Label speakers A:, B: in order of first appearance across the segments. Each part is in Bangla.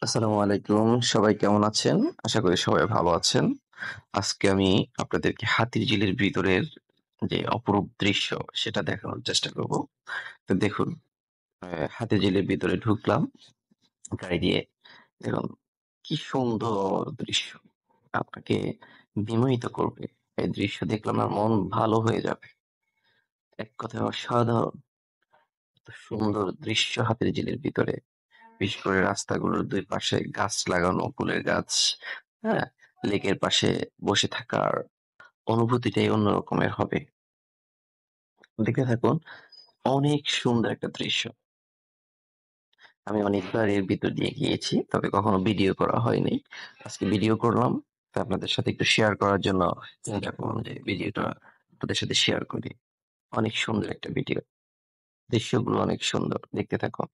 A: আসসালামু আলাইকুম। সবাই কেমন আছেন? আশা করি সবাই ভালো আছেন। আজকে আমি আপনাদেরকে হাতিরঝিলের ভিতরের যে অপরূপ দৃশ্য সেটা দেখানোর চেষ্টা করব। তো দেখুন, হাতিরঝিলের ভিতরে ঢুকলাম গাড়ি দিয়ে। দেখুন কি সুন্দর দৃশ্য। আপনাকে বিমোহিত করবে। এই দৃশ্য দেখলে আপনার মন ভালো হয়ে যাবে। এক কথায় অসাধারণ। এত সুন্দর দৃশ্য হাতিরঝিলের ভিতরে। বিশেষ করে রাস্তাগুলোর দুই পাশে গাছ লাগানো, ফুলের গাছ, হ্যাঁ, লেকের পাশে বসে থাকার অনুভূতিটাই অন্য রকমের হবে। দেখতে থাকুন, অনেক সুন্দর একটা দৃশ্য। আমি অনেকবার এর ভিতর দিয়ে গিয়েছি, তবে কখনো ভিডিও করা হয়নি। আজকে ভিডিও করলাম, তো আপনাদের সাথে একটু শেয়ার করার জন্য চিন্তা করলাম যে ভিডিওটা আপনাদের সাথে শেয়ার করি। অনেক সুন্দর একটা ভিডিও, দৃশ্যগুলো অনেক সুন্দর, দেখতে থাকুন।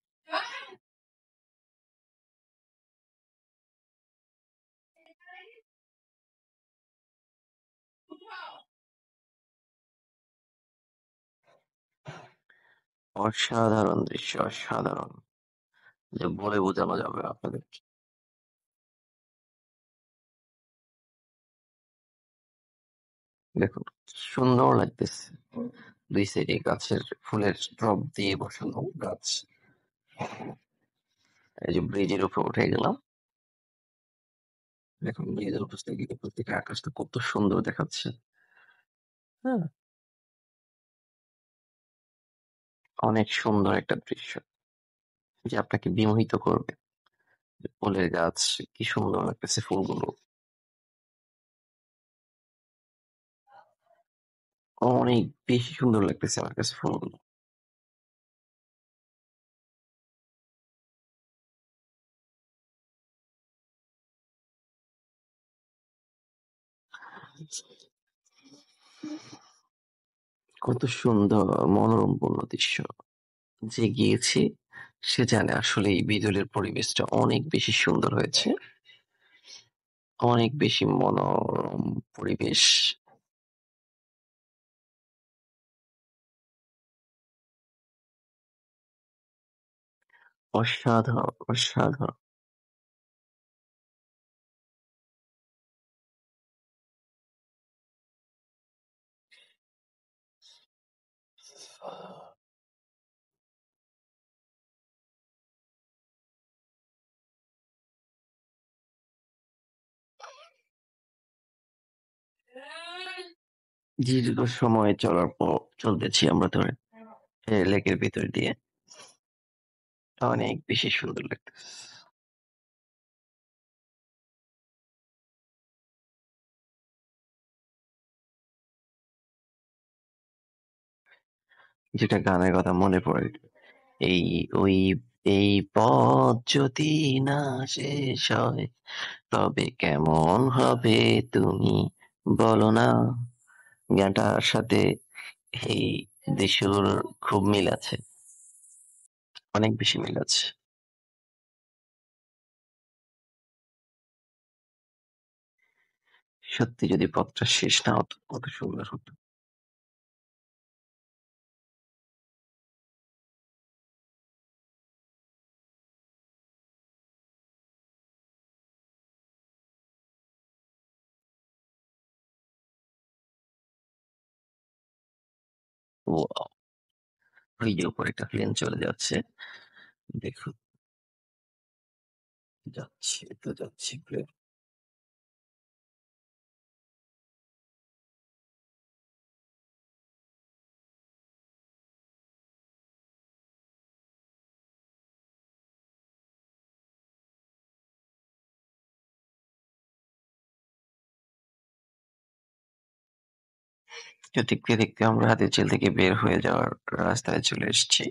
A: অসাধারণ দৃশ্য, অসাধারণ, যে বলে বোঝানো যাবে না আপনাদের। দেখুন কি সুন্দর লাগতেছে। দুই সাইডে গাছের ফুলের টব দিয়ে বসানো গাছ। এই যে ব্রিজের উপর উঠে গেলাম। দেখুন ব্রিজের উপর থেকে আকাশটা কত সুন্দর দেখাচ্ছে। হ্যাঁ, অনেক সুন্দর একটা দৃশ্য, যে আপনাকে বিমোহিত করবে। ফুলের গাছ, কি সুন্দর লাগতেছে ফুলগুলো। অনেক বেশি সুন্দর লাগতেছে আমার কাছে ফুলগুলো। কত সুন্দর মনোরমপূর্ণ দৃশ্য। যে গিয়েছে সে জানে আসলে এই বিদুলের পরিবেশটা অনেক বেশি সুন্দর হয়েছে। অনেক বেশি মনোরম পরিবেশ। অসাধারণ, অসাধারণ। দীর্ঘ সময় চলার পর চলতেছি আমরা ধরে লেকের ভিতর দিয়ে। অনেক বেশি সুন্দর লাগতেছে। যেটা গানের কথা মনে পড়ে। এই ওই এই পথ যদি না শেষ হয় তবে কেমন হবে তুমি বলো না। গানটার সাথে এই দৃশ্যগুলোর খুব মিল আছে। অনেক বেশি মিল আছে। সত্যি যদি পথটা শেষ না হতো কত সুন্দর হতো। ওয়াও! ওই যে উপরে একটা প্লেন চলে যাচ্ছে। দেখুন, যাচ্ছে তো যাচ্ছে প্লেন। তো দেখতে দেখতে আমরা হাতিরঝিল থেকে বের হয়ে যাওয়ার রাস্তায় চলে এসেছি।